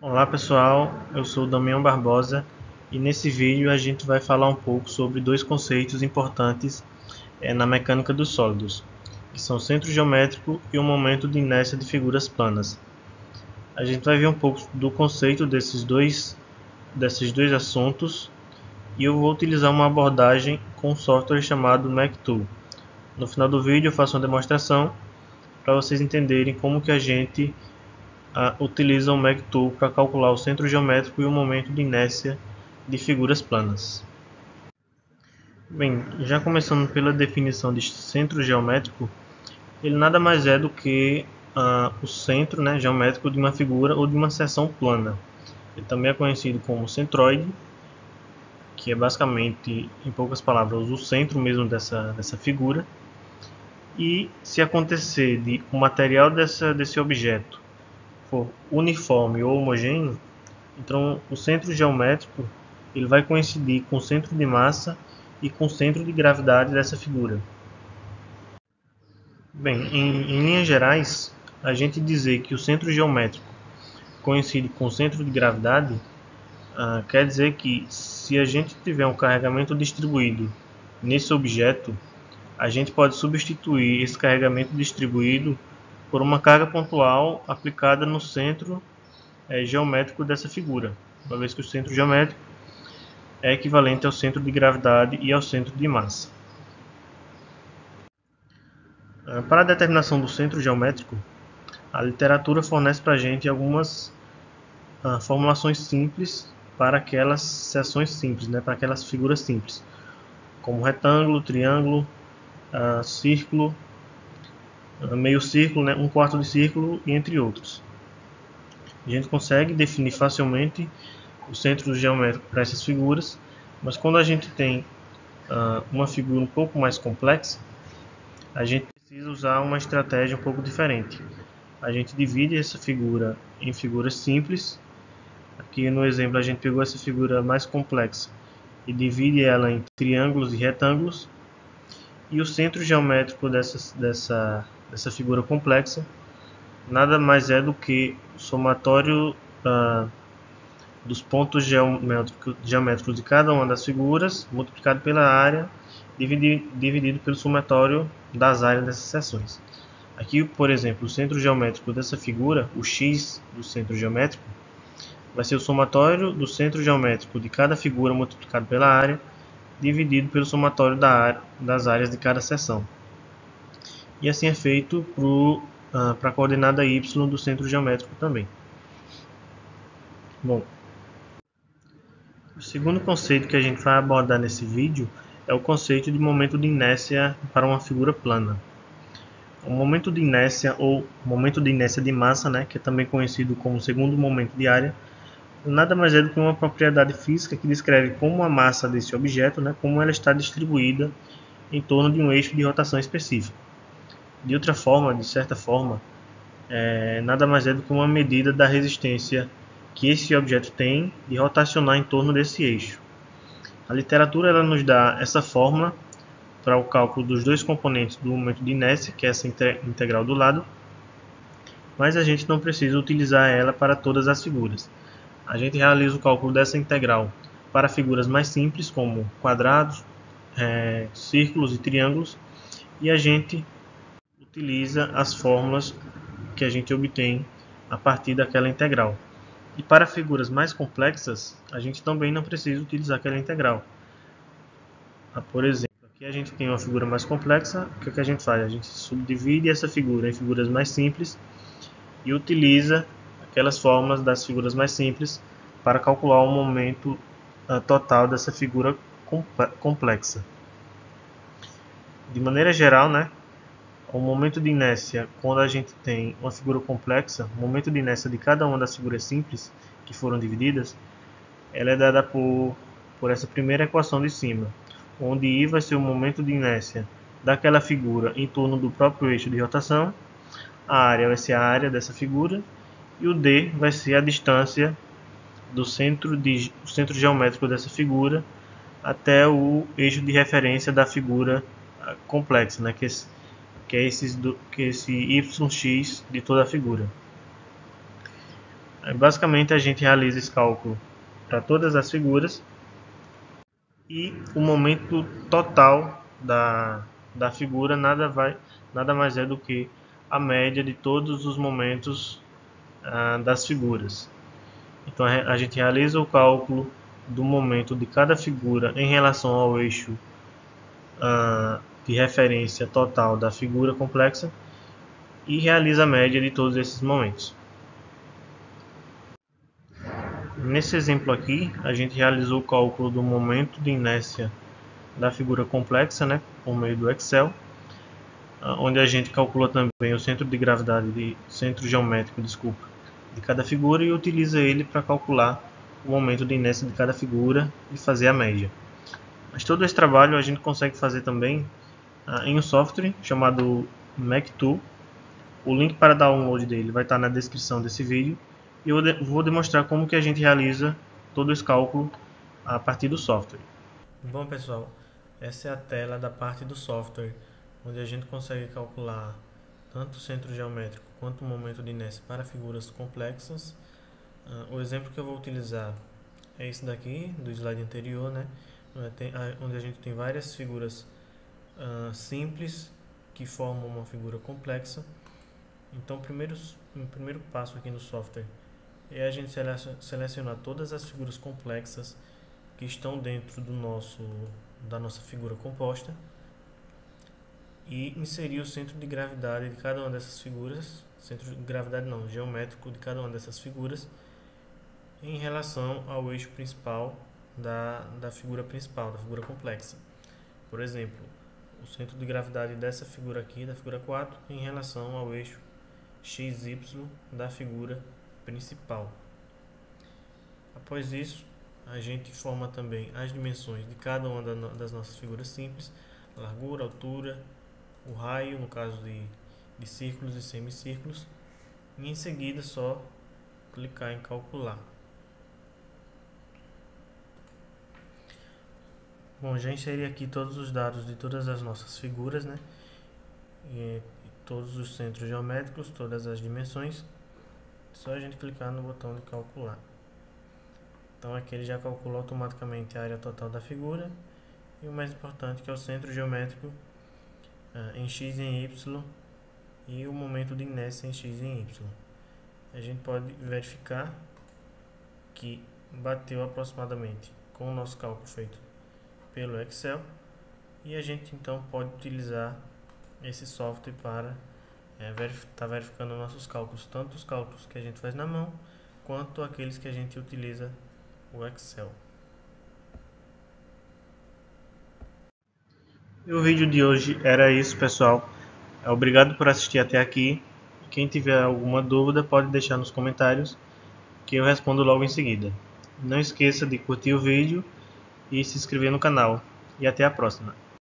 Olá pessoal, eu sou o Damião Barbosa e nesse vídeo a gente vai falar um pouco sobre dois conceitos importantes na mecânica dos sólidos, que são o centro geométrico e o momento de inércia de figuras planas. A gente vai ver um pouco do conceito desses dois assuntos e eu vou utilizar uma abordagem com um software chamado MechTool. No final do vídeo eu faço uma demonstração para vocês entenderem como que a gente utiliza o MechTool para calcular o centro geométrico e o momento de inércia de figuras planas. Bem, já começando pela definição de centro geométrico, ele nada mais é do que o centro geométrico de uma figura ou de uma seção plana. Ele também é conhecido como centroide, que é basicamente, em poucas palavras, o centro mesmo dessa figura. E se acontecer de o material desse objeto for uniforme ou homogêneo, então o centro geométrico ele vai coincidir com o centro de massa e com o centro de gravidade dessa figura. Bem, em linhas gerais, a gente dizer que o centro geométrico coincide com o centro de gravidade quer dizer que se a gente tiver um carregamento distribuído nesse objeto, a gente pode substituir esse carregamento distribuído por uma carga pontual aplicada no centro geométrico dessa figura, uma vez que o centro geométrico é equivalente ao centro de gravidade e ao centro de massa. Para a determinação do centro geométrico, a literatura fornece para a gente algumas formulações simples para aquelas seções simples, para aquelas figuras simples, como retângulo, triângulo, círculo, meio círculo, um quarto de círculo e entre outros. A gente consegue definir facilmente o centro geométrico para essas figuras, mas quando a gente tem uma figura um pouco mais complexa, a gente precisa usar uma estratégia um pouco diferente. A gente divide essa figura em figuras simples. Aqui no exemplo a gente pegou essa figura mais complexa e divide ela em triângulos e retângulos. E o centro geométrico dessa figura complexa nada mais é do que o somatório dos pontos geométricos de cada uma das figuras multiplicado pela área dividido pelo somatório das áreas dessas seções. Aqui, por exemplo, o centro geométrico dessa figura, o x do centro geométrico, vai ser o somatório do centro geométrico de cada figura multiplicado pela área dividido pelo somatório das áreas de cada seção. E assim é feito para a coordenada y do centro geométrico também. Bom, o segundo conceito que a gente vai abordar nesse vídeo é o conceito de momento de inércia para uma figura plana. O momento de inércia ou momento de inércia de massa, que é também conhecido como segundo momento de área, nada mais é do que uma propriedade física que descreve como a massa desse objeto, como ela está distribuída em torno de um eixo de rotação específico. De outra forma, de certa forma, nada mais é do que uma medida da resistência que esse objeto tem de rotacionar em torno desse eixo. A literatura ela nos dá essa fórmula para o cálculo dos dois componentes do momento de inércia, que é essa integral do lado, mas a gente não precisa utilizar ela para todas as figuras. A gente realiza o cálculo dessa integral para figuras mais simples, como quadrados, círculos e triângulos, e a gente utiliza as fórmulas que a gente obtém a partir daquela integral. E para figuras mais complexas, a gente também não precisa utilizar aquela integral. Por exemplo, aqui a gente tem uma figura mais complexa, o que a gente faz? A gente subdivide essa figura em figuras mais simples e utiliza aquelas fórmulas das figuras mais simples para calcular o momento total dessa figura complexa. De maneira geral, o momento de inércia, quando a gente tem uma figura complexa, o momento de inércia de cada uma das figuras simples que foram divididas, ela é dada por essa primeira equação de cima, onde I vai ser o momento de inércia daquela figura em torno do próprio eixo de rotação, a área vai ser a área dessa figura, e o D vai ser a distância do centro geométrico dessa figura até o eixo de referência da figura complexa, que que é esse yx de toda a figura. Basicamente a gente realiza esse cálculo para todas as figuras e o momento total da figura nada mais é do que a média de todos os momentos das figuras. Então a gente realiza o cálculo do momento de cada figura em relação ao eixo de referência total da figura complexa e realiza a média de todos esses momentos. Nesse exemplo aqui, a gente realizou o cálculo do momento de inércia da figura complexa, por meio do Excel, onde a gente calculou também o centro de gravidade, centro geométrico, de cada figura e utiliza ele para calcular o momento de inércia de cada figura e fazer a média. Mas todo esse trabalho a gente consegue fazer também em um software chamado Mech2. O link para download dele vai estar na descrição desse vídeo. E eu vou demonstrar como que a gente realiza todo esse cálculo a partir do software. Bom pessoal, essa é a tela da parte do software, onde a gente consegue calcular tanto o centro geométrico quanto o momento de inércia para figuras complexas. O exemplo que eu vou utilizar é esse daqui, do slide anterior, onde a gente tem várias figuras simples que formam uma figura complexa. Então o primeiro passo aqui no software é a gente selecionar todas as figuras complexas que estão dentro da nossa figura composta e inserir o centro de gravidade de cada uma dessas figuras, centro de gravidade não, geométrico de cada uma dessas figuras em relação ao eixo principal da figura principal, da figura complexa. Por exemplo, o centro de gravidade dessa figura aqui, da figura 4, em relação ao eixo XY da figura principal. Após isso, a gente forma também as dimensões de cada uma das nossas figuras simples, largura, altura, o raio, no caso de círculos e semicírculos, e em seguida só clicar em calcular. Bom, já inseri aqui todos os dados de todas as nossas figuras, e todos os centros geométricos, todas as dimensões. Só a gente clicar no botão de calcular. Então aqui ele já calculou automaticamente a área total da figura e o mais importante, que é o centro geométrico em x e em y e o momento de inércia em x e em y. A gente pode verificar que bateu aproximadamente com o nosso cálculo feito pelo Excel e a gente então pode utilizar esse software para estar verificando nossos cálculos, tanto os cálculos que a gente faz na mão quanto aqueles que a gente utiliza o Excel. E o vídeo de hoje era isso, pessoal. Obrigado por assistir até aqui. Quem tiver alguma dúvida pode deixar nos comentários que eu respondo logo em seguida. Não esqueça de curtir o vídeo e se inscrever no canal. E até a próxima.